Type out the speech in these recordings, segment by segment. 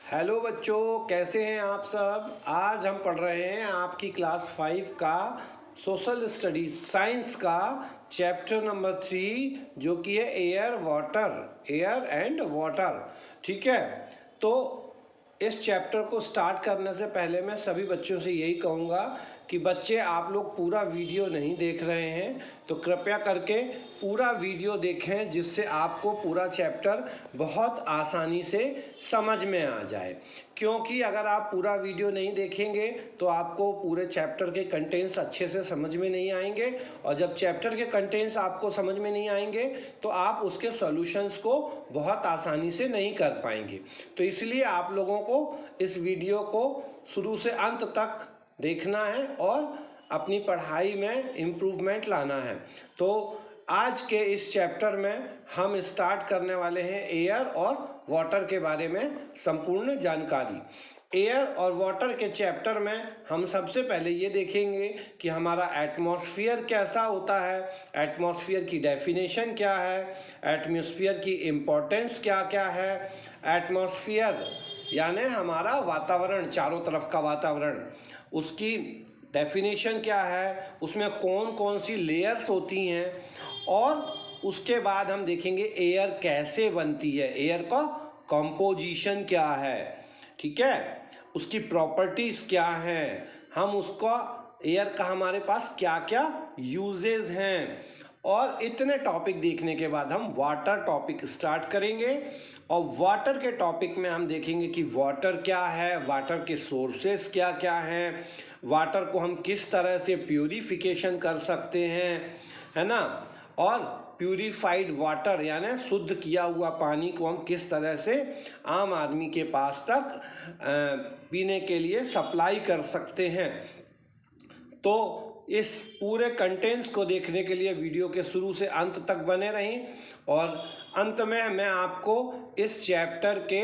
Hello बच्चों, कैसे हैं आप सब। आज हम पढ़ रहे हैं आपकी क्लास 5 का सोशल स्टडीज साइंस का चैप्टर नंबर 3 जो कि है एयर एंड वाटर। ठीक है, तो इस चैप्टर को स्टार्ट करने से पहले मैं सभी बच्चों से यही कहूँगा कि बच्चे आप लोग पूरा वीडियो नहीं देख रहे हैं तो कृपया करके पूरा वीडियो देखें, जिससे आपको पूरा चैप्टर बहुत आसानी से समझ में आ जाए। क्योंकि अगर आप पूरा वीडियो नहीं देखेंगे तो आपको पूरे चैप्टर के कंटेंट्स अच्छे से समझ में नहीं आएंगे, और जब चैप्टर के कंटेंट्स आपको समझ में नहीं आएंगे तो आप उसके सॉल्यूशंस को बहुत आसानी से नहीं कर पाएंगे। तो इसलिए आप लोगों को इस वीडियो को शुरू से अंत तक देखना है और अपनी पढ़ाई में इम्प्रूवमेंट लाना है। तो आज के इस चैप्टर में हम स्टार्ट करने वाले हैं एयर और वाटर के बारे में संपूर्ण जानकारी। एयर और वाटर के चैप्टर में हम सबसे पहले ये देखेंगे कि हमारा एटमॉस्फेयर कैसा होता है, एटमॉस्फेयर की डेफिनेशन क्या है, एटमॉस्फेयर की इम्पोर्टेंस क्या क्या है, एटमॉस्फेयर यानी हमारा वातावरण, चारों तरफ का वातावरण, उसकी डेफिनेशन क्या है, उसमें कौन कौन सी लेयर्स होती हैं, और उसके बाद हम देखेंगे एयर कैसे बनती है, एयर का कंपोजिशन क्या है। ठीक है, उसकी प्रॉपर्टीज़ क्या हैं, हम उसका एयर का हमारे पास क्या क्या यूजेस हैं, और इतने टॉपिक देखने के बाद हम वाटर टॉपिक स्टार्ट करेंगे। और वाटर के टॉपिक में हम देखेंगे कि वाटर क्या है, वाटर के सोर्सेस क्या क्या हैं, वाटर को हम किस तरह से प्यूरिफिकेशन कर सकते हैं, है ना, और प्यूरिफाइड वाटर यानी शुद्ध किया हुआ पानी को हम किस तरह से आम आदमी के पास तक पीने के लिए सप्लाई कर सकते हैं। तो इस पूरे कंटेंट्स को देखने के लिए वीडियो के शुरू से अंत तक बने रहें, और अंत में मैं आपको इस चैप्टर के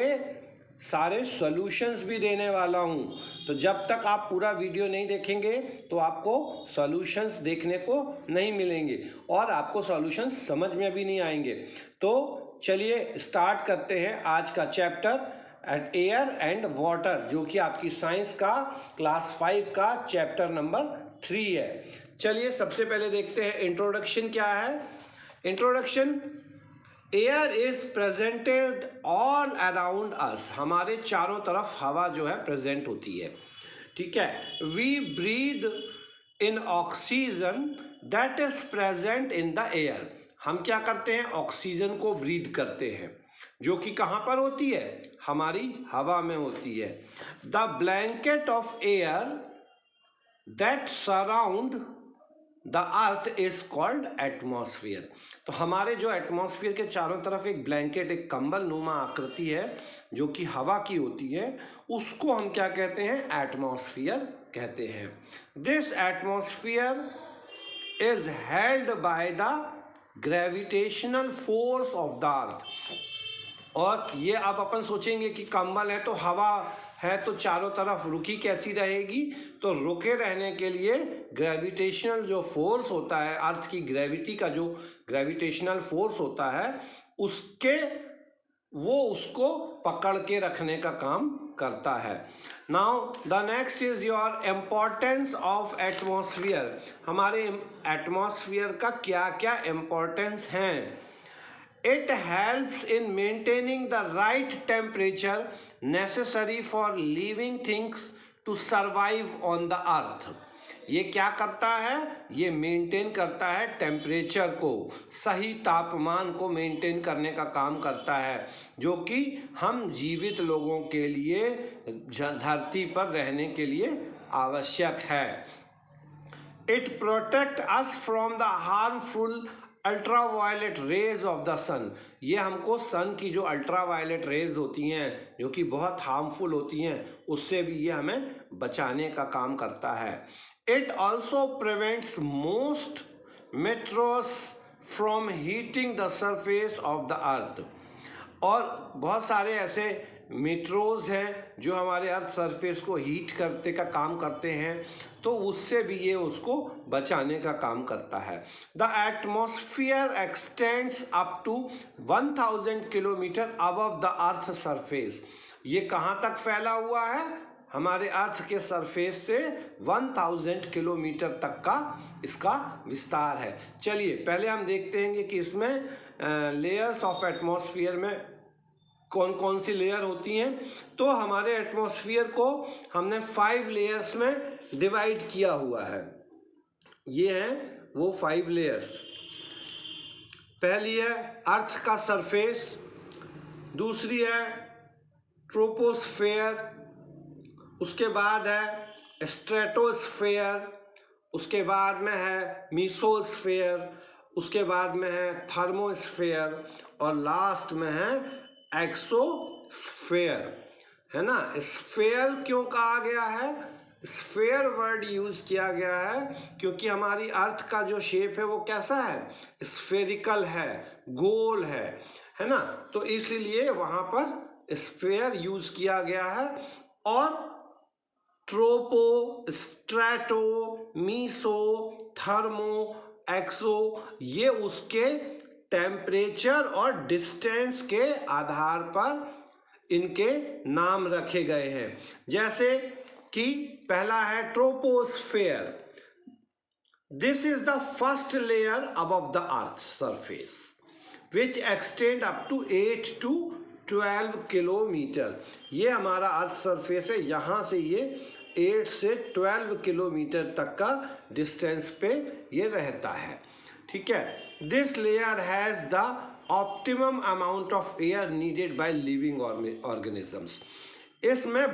सारे सॉल्यूशंस भी देने वाला हूँ। तो जब तक आप पूरा वीडियो नहीं देखेंगे तो आपको सॉल्यूशंस देखने को नहीं मिलेंगे और आपको सॉल्यूशंस समझ में भी नहीं आएंगे। तो चलिए स्टार्ट करते हैं आज का चैप्टर एयर एंड वाटर, जो कि आपकी साइंस का क्लास 5 का चैप्टर नंबर 3 है। चलिए सबसे पहले देखते हैं इंट्रोडक्शन क्या है। Introduction, air is presented all around us, हमारे चारों तरफ हवा जो है प्रेजेंट होती है। ठीक है, we breathe in oxygen that is present in the air, हम क्या करते हैं, ऑक्सीजन को ब्रीद करते हैं, जो कि कहाँ पर होती है, हमारी हवा में होती है। The blanket of air that surround the earth is called atmosphere, तो हमारे जो एटमॉस्फेयर के चारों तरफ एक ब्लैंकेट, एक कंबल नुमा आकृति है जो कि हवा की होती है, उसको हम क्या कहते हैं, एटमॉस्फेयर कहते हैं। This atmosphere is held by the gravitational force of the earth, और ये अब अपन सोचेंगे कि कंबल है तो हवा है तो चारों तरफ रुकी कैसी रहेगी, तो रुके रहने के लिए ग्रेविटेशनल जो फोर्स होता है, अर्थ की ग्रेविटी का जो ग्रेविटेशनल फोर्स होता है, उसको पकड़ के रखने का काम करता है। Now the next is your importance of atmosphere, हमारे एटमॉस्फेयर का क्या क्या इम्पोर्टेंस हैं। It helps in maintaining the right temperature necessary for living things to survive on the earth. ये क्या करता है, ये मेंटेन करता है टेम्परेचर को, सही तापमान को मेंटेन करने का काम करता है, जो कि हम जीवित लोगों के लिए धरती पर रहने के लिए आवश्यक है। It protects us from the harmful ultraviolet rays of the sun, ये हमको सन की जो अल्ट्रावायलेट रेज होती हैं जो कि बहुत हार्मफुल होती हैं, उससे भी ये हमें बचाने का काम करता है। It also prevents most metros from heating the surface of the earth, और बहुत सारे ऐसे मेट्रोज हैं जो हमारे अर्थ सरफेस को हीट करते का काम करते हैं, तो उससे भी ये उसको बचाने का काम करता है। The atmosphere extends up to 1000 kilometre above the earth surface, ये कहाँ तक फैला हुआ है? हमारे अर्थ के सरफेस से 1000 किलोमीटर तक का इसका विस्तार है। चलिए पहले हम देखते हैं कि इसमें लेयर्स ऑफ एटमॉस्फेयर में कौन कौन सी लेयर होती हैं। तो हमारे एटमॉस्फेयर को हमने 5 लेयर्स में डिवाइड किया हुआ है। ये हैं वो 5 लेयर्स। पहली है अर्थ का सरफेस, दूसरी है ट्रोपोस्फेयर, उसके बाद है स्ट्रेटोस्फेयर, उसके बाद में है मीसोस्फेयर, उसके बाद में है थर्मोस्फेयर और लास्ट में है एक्सोस्फेयर, है ना। स्फेयर क्यों कहा गया है? स्फेयर वर्ड यूज किया गया है क्योंकि हमारी अर्थ का जो शेप है वो कैसा है? स्फेरिकल है, गोल है ना। तो इसीलिए वहां पर स्फेयर यूज किया गया है। और ट्रोपो, स्ट्रेटो, मीसो, थर्मो, एक्सो ये उसके टेम्परेचर और डिस्टेंस के आधार पर इनके नाम रखे गए हैं। जैसे कि पहला है troposphere. This is the first layer above the earth surface which extend up to 8 to 12 kilometre. ये हमारा अर्थ सरफेस है, यहाँ से ये 8 से 12 किलोमीटर तक का डिस्टेंस पे ये रहता है, ठीक है। This layer has the optimum amount of air needed by living organisms. इसमें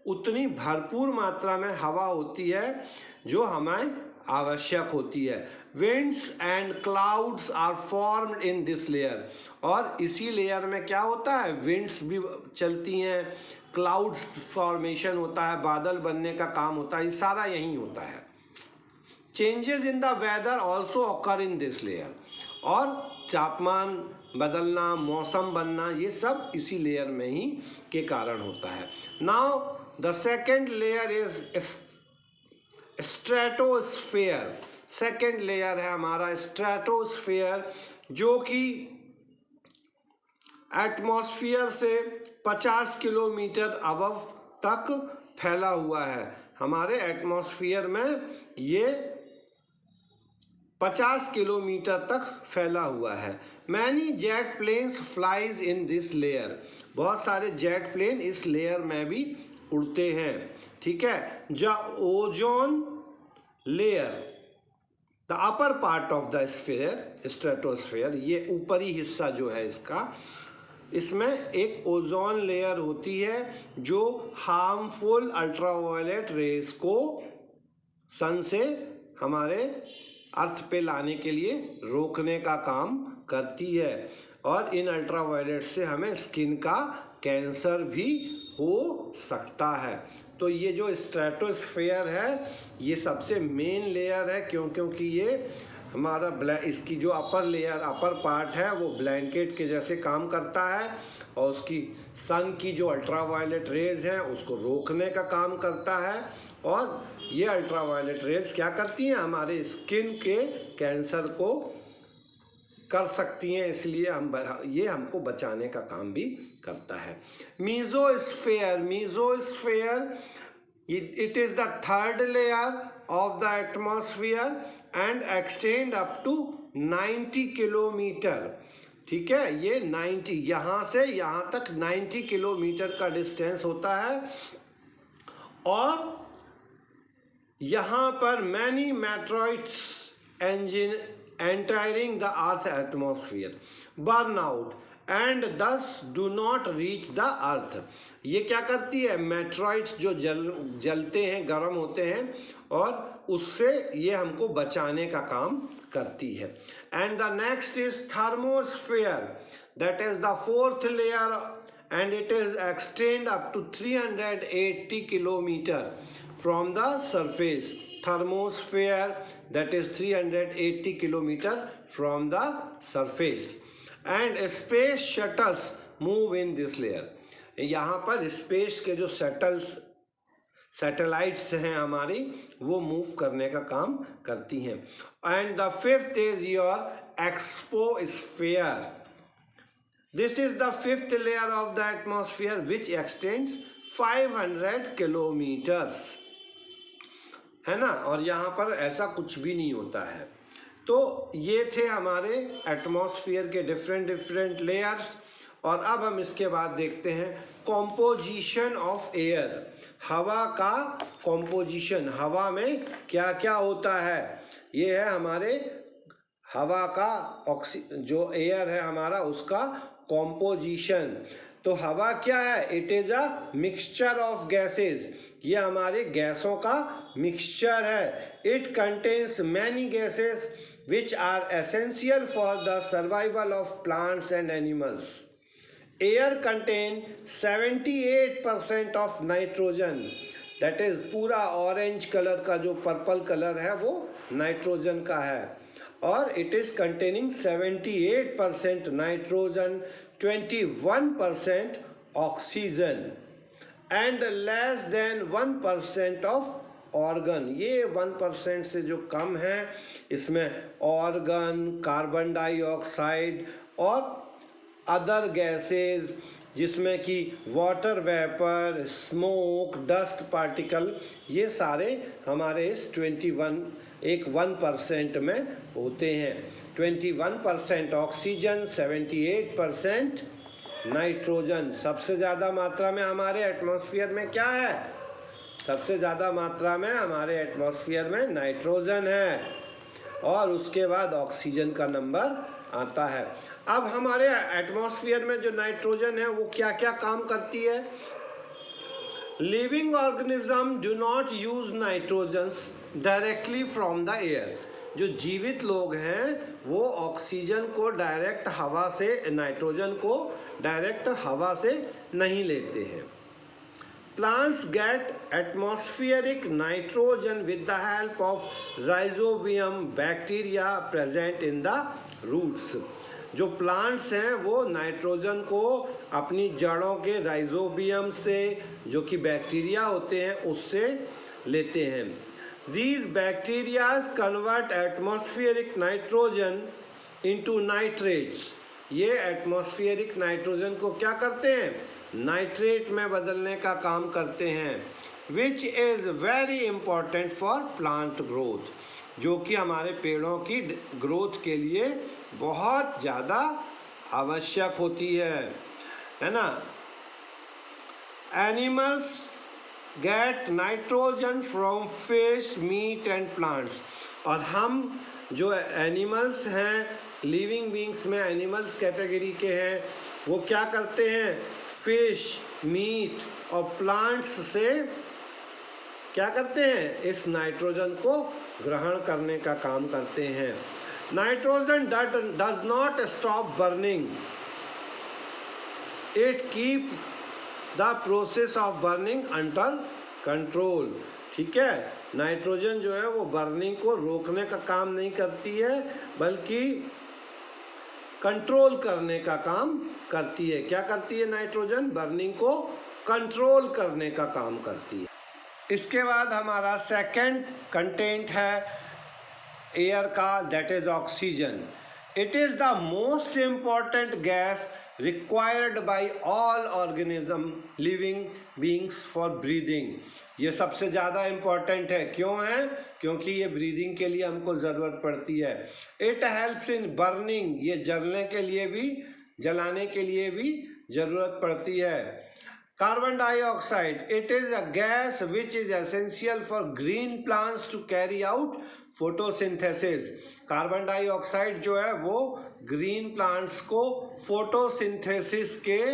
उतनी भरपूर मात्रा में हवा होती है जो हमें आवश्यक होती है। Winds and clouds are formed in this layer. और इसी लेयर में क्या होता है? विंड्स भी चलती हैं, क्लाउड्स फॉर्मेशन होता है, बादल बनने का काम होता है, ये सारा यहीं होता है। Changes in the weather also occur in this layer. और तापमान बदलना, मौसम बनना, ये सब इसी लेयर में ही के कारण होता है। Now the second layer is stratosphere. Second layer है हमारा स्ट्रेटोस्फेयर, जो कि एटमॉस्फेयर से 50 किलोमीटर अबव तक फैला हुआ है। हमारे एटमॉस्फेयर में ये 50 किलोमीटर तक फैला हुआ है। Many jet planes flies in this layer. बहुत सारे जेट प्लेन इस लेयर में भी उड़ते हैं, ठीक है। The ozone layer, the upper part of the sphere, stratosphere, ये ऊपरी हिस्सा जो है इसका, इसमें एक ओजोन लेयर होती है जो हार्मफुल अल्ट्रावायलेट रेस को सन से हमारे अर्थ पे लाने के लिए रोकने का काम करती है। और इन अल्ट्रावायलेट से हमें स्किन का कैंसर भी हो सकता है। तो ये जो स्ट्रेटोस्फेयर है ये सबसे मेन लेयर है, क्योंकि ये हमारा इसकी जो अपर लेयर, अपर पार्ट है वो ब्लैंकेट के जैसे काम करता है और उसकी सन की जो अल्ट्रावायलेट रेज है उसको रोकने का काम करता है। और ये अल्ट्रावायलेट रेज क्या करती हैं? हमारे स्किन के कैंसर को कर सकती हैं, इसलिए ये हमको बचाने का काम भी करता है। Mesosphere, it is the third layer of the atmosphere and extend up to 90 kilometre, ठीक है। ये 90, यहाँ से यहाँ तक 90 किलोमीटर का डिस्टेंस होता है। और यहाँ पर many meteoroids engine entering the earth atmosphere burn out and thus do not reach the earth। ये क्या करती है? मेट्रॉइड्स जो जलते हैं, गर्म होते हैं, और उससे ये हमको बचाने का काम करती है। And the next is thermosphere, that is the fourth layer and it is extend up to 380 kilometre from the surface. Thermosphere, that is 380 kilometer from the surface, and space shuttles move in this layer। यहाँ पर space के जो satellites हैं हमारी, वो move करने का काम करती हैं। And the fifth is your exosphere. This is the fifth layer of the atmosphere which x tends 500 kilometres, है ना। और यहाँ पर ऐसा कुछ भी नहीं होता है। तो ये थे हमारे एटमॉस्फेयर के डिफरेंट लेयर्स। और अब हम इसके बाद देखते हैं कॉम्पोजिशन ऑफ एयर, हवा का कॉम्पोजिशन, हवा में क्या क्या होता है। ये है हमारे हवा का जो एयर है हमारा उसका कॉम्पोजिशन। तो हवा क्या है? It is a mixture of gases, ये हमारे गैसों का मिक्सचर है। It contains many gases which are essential for the survival of plants and animals. Air contain 78% of nitrogen, that is पूरा ऑरेंज कलर का जो पर्पल कलर है वो नाइट्रोजन का है। और it is containing 78% nitrogen, 21% oxygen and less than 1% of organ. ये 1% से जो कम है इसमें ऑर्गन, कार्बन डाइऑक्साइड और अदर गैसेस जिसमें कि water vapour, smoke, dust particle, ये सारे हमारे इस 1% में होते हैं। 21% ऑक्सीजन, 78% नाइट्रोजन। सबसे ज़्यादा मात्रा में हमारे एटमॉस्फेयर में क्या है? सबसे ज़्यादा मात्रा में हमारे एटमॉस्फेयर में नाइट्रोजन है और उसके बाद ऑक्सीजन का नंबर आता है। अब हमारे एटमॉस्फेयर में जो नाइट्रोजन है वो क्या क्या काम करती है? Living organism do not use nitrogens directly from the air. जो जीवित लोग हैं वो ऑक्सीजन को डायरेक्ट हवा से, नाइट्रोजन को डायरेक्ट हवा से नहीं लेते हैं। Plants get atmospheric nitrogen with the help of rhizobium bacteria present in the roots. जो प्लांट्स हैं वो नाइट्रोजन को अपनी जड़ों के राइजोबियम से, जो कि बैक्टीरिया होते हैं, उससे लेते हैं। These bacteria convert atmospheric nitrogen into nitrates. ये एटमॉस्फेरिक नाइट्रोजन को क्या करते हैं? नाइट्रेट में बदलने का काम करते हैं। Which is very important for plant growth, जो कि हमारे पेड़ों की ग्रोथ के लिए बहुत ज़्यादा आवश्यक होती है ना। Animals get nitrogen from fish, meat and plants. और हम जो एनिमल्स हैं, लिविंग बींग्स में एनिमल्स कैटेगरी के हैं, वो क्या करते हैं? फिश, मीट और प्लांट्स से क्या करते हैं? इस नाइट्रोजन को ग्रहण करने का काम करते हैं। Nitrogen does not stop burning, it keep the process of burning under control. ठीक है, नाइट्रोजन जो है वो बर्निंग को रोकने का काम नहीं करती है बल्कि कंट्रोल करने का काम करती है। क्या करती है? नाइट्रोजन बर्निंग को कंट्रोल करने का काम करती है। इसके बाद हमारा सेकंड कंटेंट है एयर का, that is oxygen. It is the most important gas required by all organism living beings for breathing. ये सबसे ज़्यादा इम्पॉर्टेंट है। क्यों है? क्योंकि ये ब्रीदिंग के लिए हमको ज़रूरत पड़ती है। इट हेल्प्स इन बर्निंग, ये जलने के लिए भी, जलाने के लिए भी ज़रूरत पड़ती है। Carbon dioxide, it is a gas which is essential for green plants to carry out photosynthesis. Carbon dioxide जो है वो ग्रीन प्लांट्स को फोटोसिंथेसिस के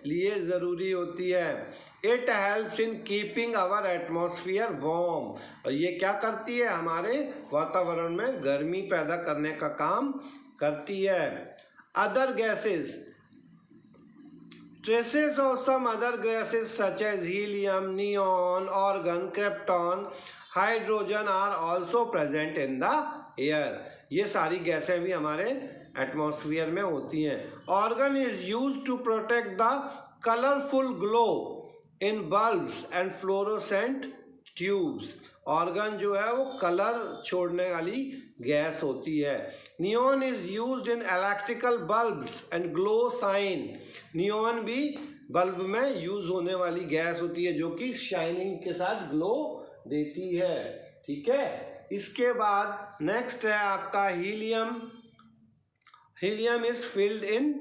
लिए ज़रूरी होती है। It helps in keeping our atmosphere warm, और ये क्या करती है? हमारे वातावरण में गर्मी पैदा करने का काम करती है। Other gases, traces of some other gases such as helium, neon, argon, krypton, hydrogen are also present in the air. ये सारी गैसें भी हमारे एटमॉस्फेयर में होती हैं। Argon is used to protect the colorful glow in bulbs and fluorescent tubes. Argon जो है वो कलर छोड़ने वाली गैस होती है। Neon is used in electrical bulbs and glow sign. Neon भी बल्ब में यूज होने वाली गैस होती है जो कि शाइनिंग के साथ ग्लो देती है। ठीक है, इसके बाद नेक्स्ट है आपका helium. Helium is filled in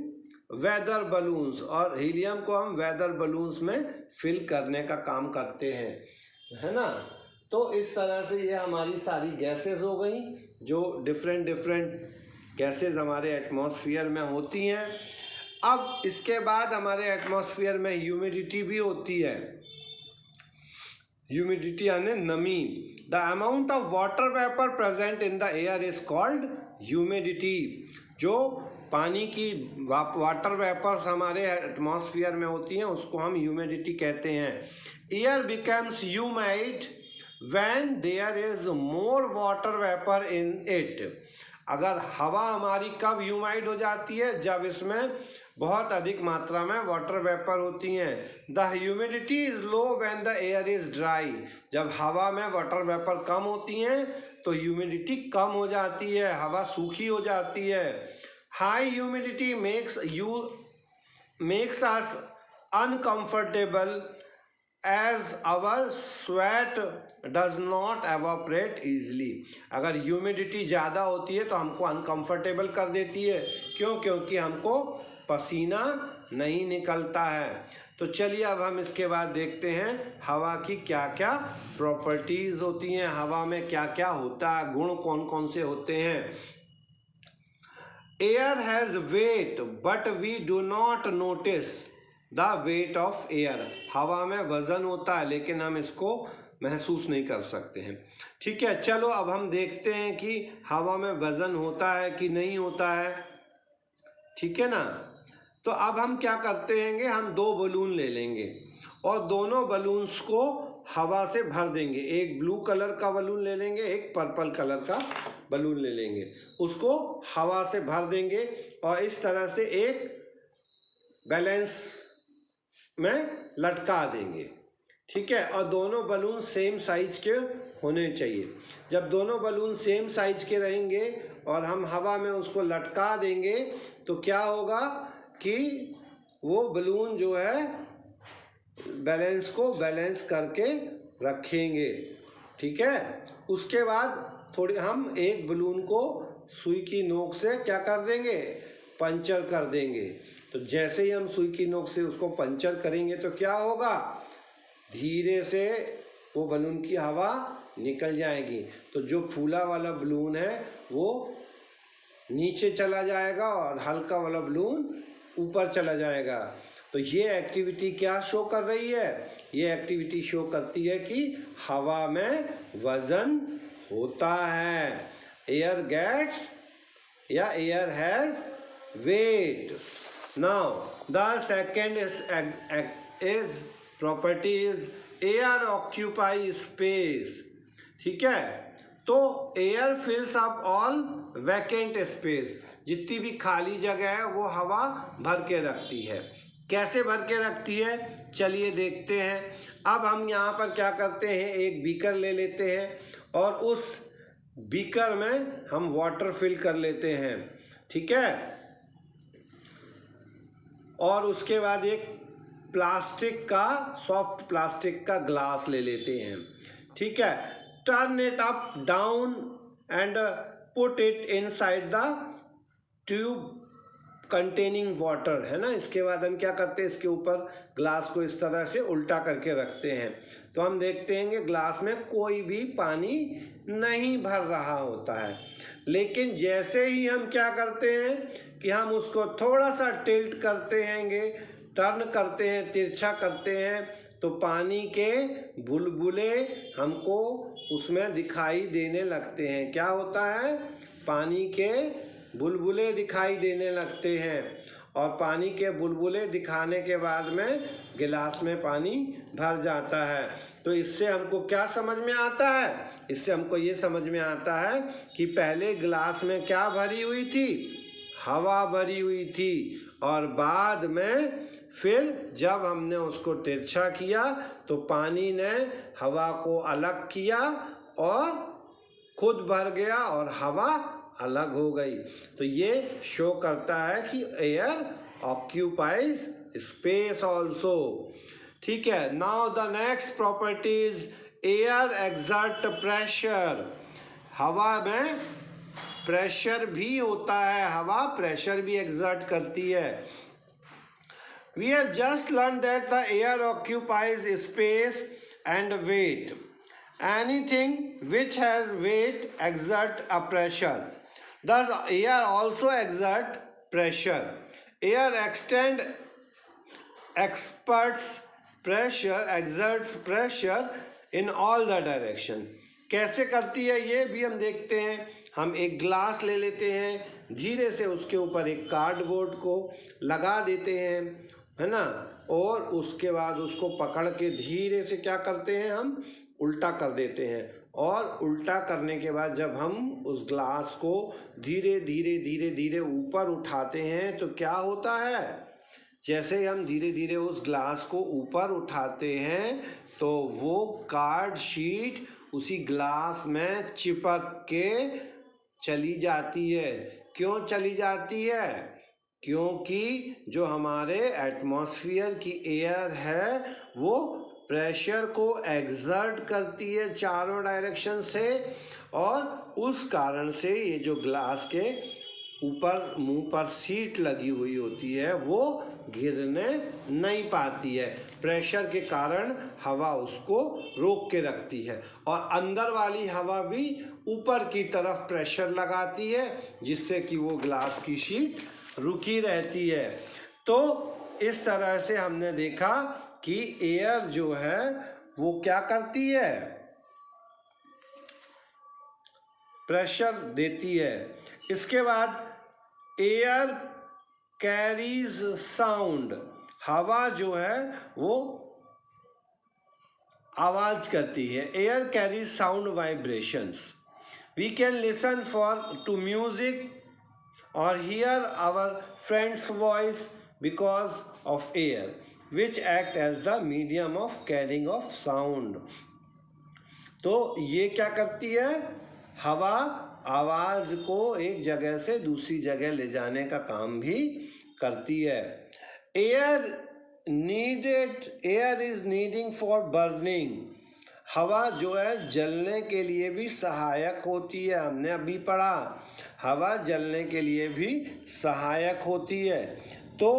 weather balloons, और हीलियम को हम वेदर बलून्स में फिल करने का काम करते हैं, है ना। तो इस तरह से ये हमारी सारी गैसेस हो गई जो डिफरेंट गैसेस हमारे एटमॉस्फेयर में होती हैं। अब इसके बाद हमारे एटमॉस्फेयर में ह्यूमिडिटी भी होती है। ह्यूमिडिटी यानी नमी। The amount of water vapour present in the air is called humidity. जो पानी की वाटर वेपर्स हमारे एटमॉस्फेयर में होती हैं उसको हम ह्यूमिडिटी कहते हैं। Air becomes humid when there is more water vapour in it. अगर हवा हमारी कब ह्यूमिड हो जाती है? जब इसमें बहुत अधिक मात्रा में वाटर वेपर होती हैं। The humidity is low when the air is dry. जब हवा में वाटर वेपर कम होती हैं तो ह्यूमिडिटी कम हो जाती है, हवा सूखी हो जाती है। High humidity makes us uncomfortable as our sweat does not evaporate easily। अगर ह्यूमिडिटी ज़्यादा होती है तो हमको अनकंफर्टेबल कर देती है। क्यों? क्योंकि हमको पसीना नहीं निकलता है। तो चलिए अब हम इसके बाद देखते हैं हवा की क्या क्या प्रॉपर्टीज़ होती हैं, हवा में क्या क्या होता है, गुण कौन कौन से होते हैं। Air has weight but we do not notice the weight of air. हवा में वज़न होता है लेकिन हम इसको महसूस नहीं कर सकते हैं। ठीक है, चलो अब हम देखते हैं कि हवा में वज़न होता है कि नहीं होता है। ठीक है ना। तो अब हम क्या करते हैं, हम दो बलून ले लेंगे और दोनों बलून्स को हवा से भर देंगे। एक ब्लू कलर का बलून ले लेंगे, एक पर्पल कलर का बलून ले लेंगे, उसको हवा से भर देंगे और इस तरह से एक बैलेंस में लटका देंगे। ठीक है, और दोनों बलून सेम साइज के होने चाहिए। जब दोनों बलून सेम साइज के रहेंगे और हम हवा में उसको लटका देंगे तो क्या होगा कि वो बलून जो है बैलेंस को बैलेंस करके रखेंगे। ठीक है, उसके बाद थोड़ी हम एक बलून को सुई की नोक से क्या कर देंगे, पंचर कर देंगे। तो जैसे ही हम सुई की नोक से उसको पंचर करेंगे तो क्या होगा, धीरे से वो बलून की हवा निकल जाएगी। तो जो फूला वाला बलून है वो नीचे चला जाएगा और हल्का वाला बलून ऊपर चला जाएगा। तो ये एक्टिविटी क्या शो कर रही है, ये एक्टिविटी शो करती है कि हवा में वजन होता है। एयर गेट्स या air has weight. Now the second is property is air occupy space. ठीक है, तो air fills up all vacant space. जितनी भी खाली जगह है वो हवा भर के रखती है। कैसे भर के रखती है, चलिए देखते हैं। अब हम यहाँ पर क्या करते हैं, एक बीकर ले लेते हैं और उस बीकर में हम वाटर फिल कर लेते हैं। ठीक है, और उसके बाद एक प्लास्टिक का, सॉफ्ट प्लास्टिक का ग्लास ले लेते हैं। ठीक है, turn it up down and put it inside the tube containing water, है ना। इसके बाद हम क्या करते हैं, इसके ऊपर ग्लास को इस तरह से उल्टा करके रखते हैं। तो हम देखते हैं कि ग्लास में कोई भी पानी नहीं भर रहा होता है। लेकिन जैसे ही हम क्या करते हैं कि हम उसको थोड़ा सा टिल्ट करते हैं, टर्न करते हैं, तिरछा करते हैं, तो पानी के बुलबुले हमको उसमें दिखाई देने लगते हैं। क्या होता है, पानी के बुलबुले दिखाई देने लगते हैं। और पानी के बुलबुले दिखाने के बाद में गिलास में पानी भर जाता है। तो इससे हमको क्या समझ में आता है, इससे हमको ये समझ में आता है कि पहले गिलास में क्या भरी हुई थी, हवा भरी हुई थी, और बाद में फिर जब हमने उसको तिरछा किया तो पानी ने हवा को अलग किया और खुद भर गया और हवा अलग हो गई। तो ये शो करता है कि एयर ऑक्यूपाइज स्पेस ऑल्सो। ठीक है, now the next properties, air exert pressure. हवा में प्रेशर भी होता है, हवा प्रेशर भी एक्सर्ट करती है। We have just learned that the air occupies space and weight. Anything which has weight exerts a pressure. Thus, air also exerts pressure. Air exerts pressure in all the direction. कैसे करती है ये भी हम देखते हैं। हम एक ग्लास ले लेते हैं, धीरे से उसके ऊपर एक कार्डबोर्ड को लगा देते हैं, है ना, और उसके बाद उसको पकड़ के धीरे से क्या करते हैं, हम उल्टा कर देते हैं। और उल्टा करने के बाद जब हम उस ग्लास को धीरे धीरे धीरे धीरे ऊपर उठाते हैं तो क्या होता है, जैसे हम धीरे धीरे उस ग्लास को ऊपर उठाते हैं तो वो कार्ड शीट उसी ग्लास में चिपक के चली जाती है। क्यों चली जाती है? क्योंकि जो हमारे एटमॉस्फेयर की एयर है वो प्रेशर को एक्सर्ट करती है चारों डायरेक्शन से, और उस कारण से ये जो ग्लास के ऊपर मुंह पर सीट लगी हुई होती है वो गिरने नहीं पाती है। प्रेशर के कारण हवा उसको रोक के रखती है, और अंदर वाली हवा भी ऊपर की तरफ प्रेशर लगाती है जिससे कि वो ग्लास की शीट रुकी रहती है। तो इस तरह से हमने देखा कि एयर जो है वो क्या करती है, प्रेशर देती है। इसके बाद एयर कैरीज साउंड, हवा जो है वो आवाज करती है। Air carries sound vibrations. We can listen to music or hear our friend's voice because of air, which act as the medium of carrying of sound. तो ये क्या करती है, हवा आवाज को एक जगह से दूसरी जगह ले जाने का काम भी करती है। Air is needing for burning. हवा जो है जलने के लिए भी सहायक होती है। हमने अभी पढ़ा, हवा जलने के लिए भी सहायक होती है। तो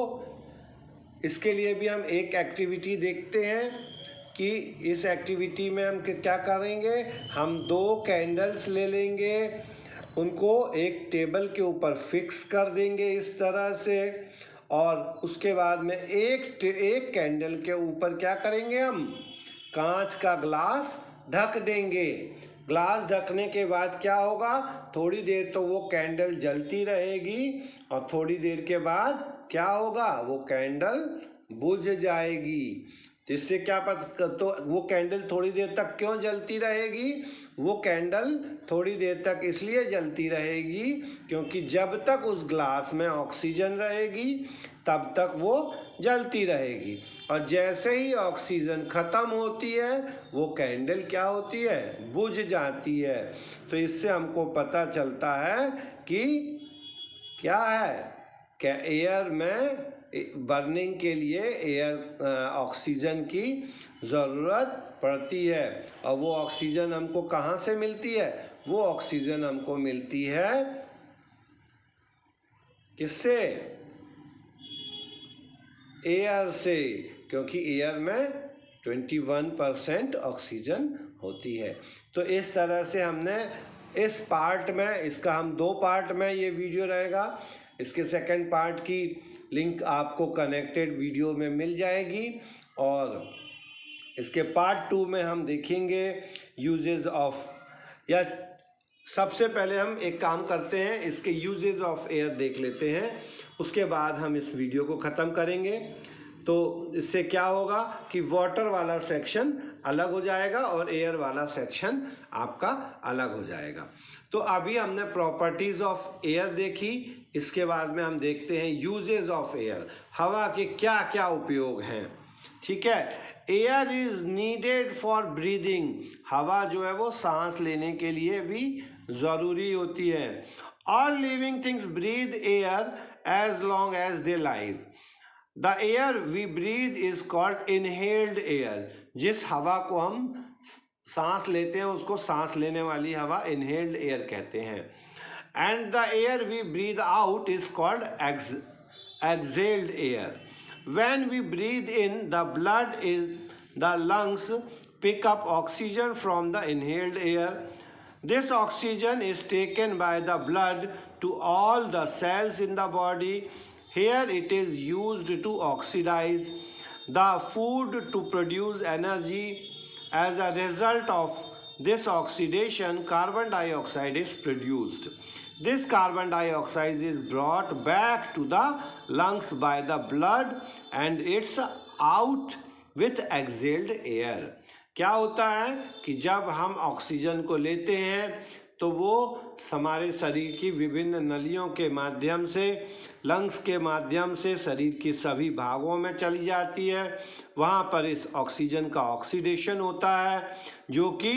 इसके लिए भी हम एक एक्टिविटी देखते हैं कि इस एक्टिविटी में हम क्या करेंगे, हम 2 कैंडल्स ले लेंगे, उनको एक टेबल के ऊपर फिक्स कर देंगे इस तरह से, और उसके बाद में एक कैंडल के ऊपर क्या करेंगे, हम कांच का ग्लास ढक देंगे। ग्लास ढकने के बाद क्या होगा, थोड़ी देर तो वो कैंडल जलती रहेगी और थोड़ी देर के बाद क्या होगा, वो कैंडल बुझ जाएगी। तो इससे क्या पता, तो वो कैंडल थोड़ी देर तक क्यों जलती रहेगी, वो कैंडल थोड़ी देर तक इसलिए जलती रहेगी क्योंकि जब तक उस ग्लास में ऑक्सीजन रहेगी तब तक वो जलती रहेगी, और जैसे ही ऑक्सीजन ख़त्म होती है वो कैंडल क्या होती है, बुझ जाती है। तो इससे हमको पता चलता है कि क्या है, क्या एयर में बर्निंग के लिए एयर ऑक्सीजन की ज़रूरत पड़ती है। और वो ऑक्सीजन हमको कहाँ से मिलती है, वो ऑक्सीजन हमको मिलती है किससे, एयर से, क्योंकि एयर में 21% ऑक्सीजन होती है। तो इस तरह से हमने इस पार्ट में, इसका हम 2 पार्ट में ये वीडियो रहेगा, इसके सेकंड पार्ट की लिंक आपको कनेक्टेड वीडियो में मिल जाएगी, और इसके पार्ट 2 में हम देखेंगे यूजेस ऑफ, या सबसे पहले हम एक काम करते हैं, इसके यूजेस ऑफ एयर देख लेते हैं, उसके बाद हम इस वीडियो को ख़त्म करेंगे। तो इससे क्या होगा कि वाटर वाला सेक्शन अलग हो जाएगा और एयर वाला सेक्शन आपका अलग हो जाएगा। तो अभी हमने प्रॉपर्टीज ऑफ एयर देखी, इसके बाद में हम देखते हैं यूजेस ऑफ एयर, हवा के क्या क्या उपयोग हैं। ठीक है, air is needed for breathing, हवा जो है वो सांस लेने के लिए भी ज़रूरी होती है। All living things breathe air as long as they live. The air we breathe is called inhaled air, जिस हवा को हम सांस लेते हैं उसको सांस लेने वाली हवा इनहेल्ड एयर कहते हैं। And the air we breathe out is called exhaled air. When we breathe in, the blood in the lungs pick up oxygen from the inhaled air. This oxygen is taken by the blood to all the cells in the body. Here it is used to oxidize the food to produce energy. As a result of this oxidation, carbon dioxide is produced. This carbon dioxide is brought back to the lungs by the blood and it's out with exhaled air. क्या होता है कि जब हम oxygen को लेते हैं तो वो हमारे शरीर की विभिन्न नलियों के माध्यम से, लंग्स के माध्यम से शरीर के सभी भागों में चली जाती है। वहाँ पर इस ऑक्सीजन का ऑक्सीडेशन होता है जो कि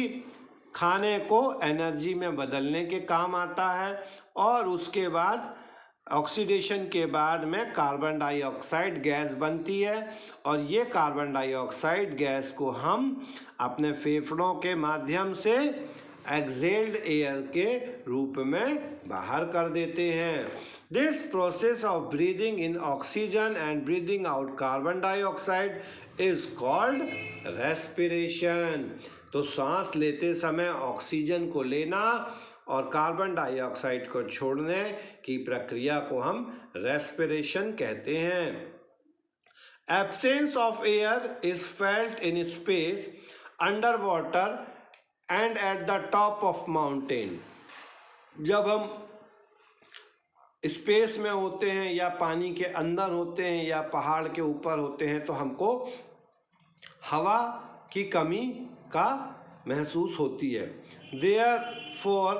खाने को एनर्जी में बदलने के काम आता है, और उसके बाद ऑक्सीडेशन के बाद में कार्बन डाइऑक्साइड गैस बनती है, और ये कार्बन डाइऑक्साइड गैस को हम अपने फेफड़ों के माध्यम से एक्सेल्ड एयर के रूप में बाहर कर देते हैं। This process of breathing in oxygen and breathing out carbon dioxide is called respiration. तो सांस लेते समय ऑक्सीजन को लेना और कार्बन डाइऑक्साइड को छोड़ने की प्रक्रिया को हम रेस्पिरेशन कहते हैं। Absence of air is felt in space, under water and at the top of mountain. जब हम स्पेस में होते हैं या पानी के अंदर होते हैं या पहाड़ के ऊपर होते हैं तो हमको हवा की कमी का महसूस होती है। Therefore,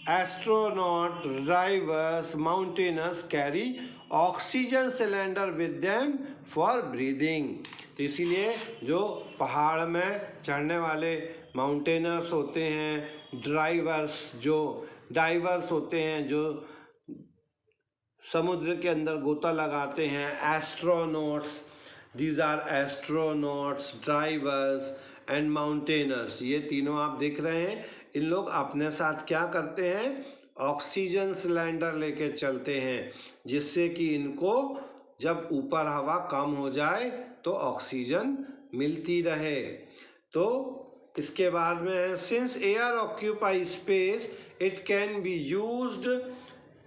astronaut, drivers, mountaineers carry oxygen cylinder with them for breathing. तो इसीलिए जो पहाड़ में चढ़ने वाले माउंटेनर्स होते हैं, डाइवर्स होते हैं जो समुद्र के अंदर गोता लगाते हैं, astronauts, these are astronauts, drivers and mountaineers, ये तीनों आप देख रहे हैं। इन लोग अपने साथ क्या करते हैं, ऑक्सीजन सिलेंडर लेके चलते हैं, जिससे कि इनको जब ऊपर हवा कम हो जाए तो ऑक्सीजन मिलती रहे। तो इसके बाद में since air occupy space it can be used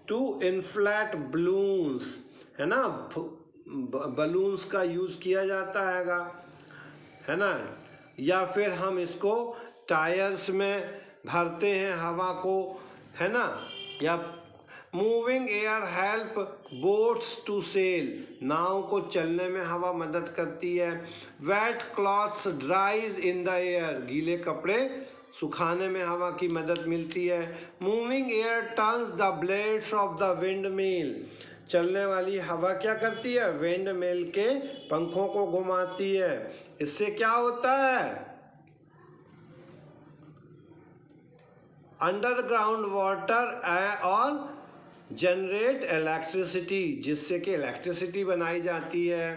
to inflate balloons, है ना, बलून्स का यूज़ किया जाता है ना, या फिर हम इसको टायर्स में भरते हैं हवा को, है ना, या moving air help boats to sail, नाव को चलने में हवा मदद करती है। Wet clothes dries in the air, गीले कपड़े सुखाने में हवा की मदद मिलती है। Moving air turns the blades of the windmill, चलने वाली हवा क्या करती है, विंड मिल के पंखों को घुमाती है। इससे क्या होता है, अंडरग्राउंड वाटर और जनरेट इलेक्ट्रिसिटी, जिससे कि इलेक्ट्रिसिटी बनाई जाती है।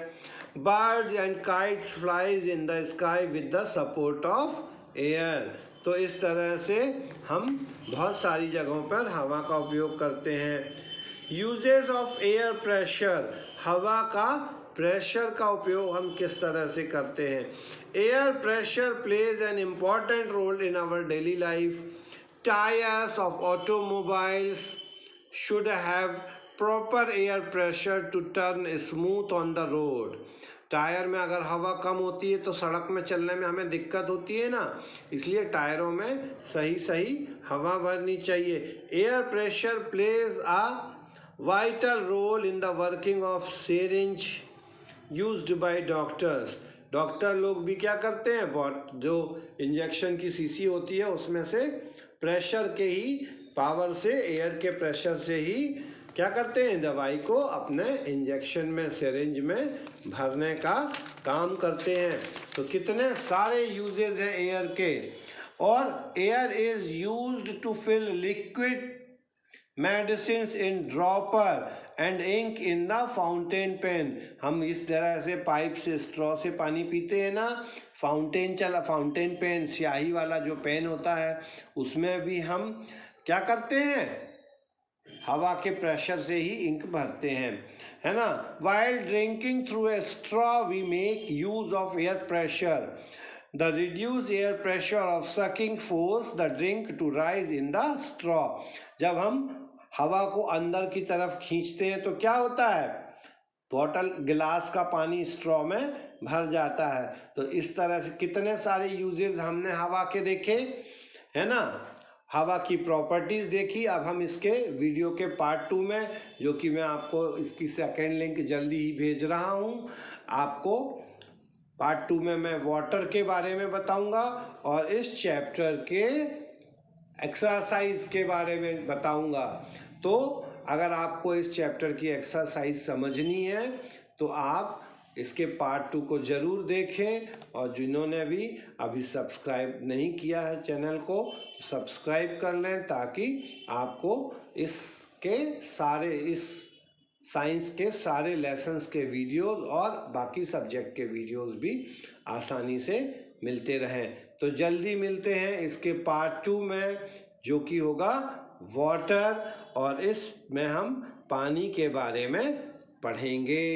Birds and kites flies in the sky with the support of air. तो इस तरह से हम बहुत सारी जगहों पर हवा का उपयोग करते हैं। यूजेस ऑफ एयर प्रेशर, हवा का प्रेशर का उपयोग हम किस तरह से करते हैं। Air pressure plays an important role in our daily life. Tyres of automobiles should have proper air pressure to turn smooth on the road. Tyre में अगर हवा कम होती है तो सड़क में चलने में हमें दिक्कत होती है ना, इसलिए टायरों में सही हवा भरनी चाहिए। Air pressure plays a vital role in the working of syringe used by doctors. Doctor लोग भी क्या करते हैं, जो इंजेक्शन की शीशी होती है उसमें से प्रेशर के ही पावर से, एयर के प्रेशर से ही क्या करते हैं, दवाई को अपने इंजेक्शन में, सिरिंज में भरने का काम करते हैं। तो कितने सारे यूजेज हैं एयर के। और air is used to fill liquid medicine in dropper and ink in the fountain pen. हम इस तरह से पाइप से, स्ट्रॉ से पानी पीते हैं ना, फाउंटेन पेन, स्याही वाला जो पेन होता है, उसमें भी हम क्या करते हैं, हवा के प्रेशर से ही इंक भरते हैं, है ना। While drinking through a straw we make use of air pressure. The reduce air pressure of sucking force the drink to rise in the straw. जब हम हवा को अंदर की तरफ खींचते हैं तो क्या होता है, बॉटल, गिलास का पानी स्ट्रॉ में भर जाता है। तो इस तरह से कितने सारे यूजेस हमने हवा के देखे, है ना। हवा की प्रॉपर्टीज देखी। अब हम इसके वीडियो के पार्ट 2 में, जो कि मैं आपको इसकी सेकंड लिंक जल्दी ही भेज रहा हूँ आपको, पार्ट 2 में मैं वाटर के बारे में बताऊंगा और इस चैप्टर के एक्सरसाइज के बारे में बताऊंगा। तो अगर आपको इस चैप्टर की एक्सरसाइज समझनी है तो आप इसके पार्ट 2 को ज़रूर देखें। और जिन्होंने भी अभी सब्सक्राइब नहीं किया है चैनल को, सब्सक्राइब कर लें ताकि आपको इस साइंस के सारे लेसन्स के वीडियोस और बाकी सब्जेक्ट के वीडियोस भी आसानी से मिलते रहें। तो जल्दी मिलते हैं इसके पार्ट 2 में, जो कि होगा वाटर, और इसमें हम पानी के बारे में पढ़ेंगे।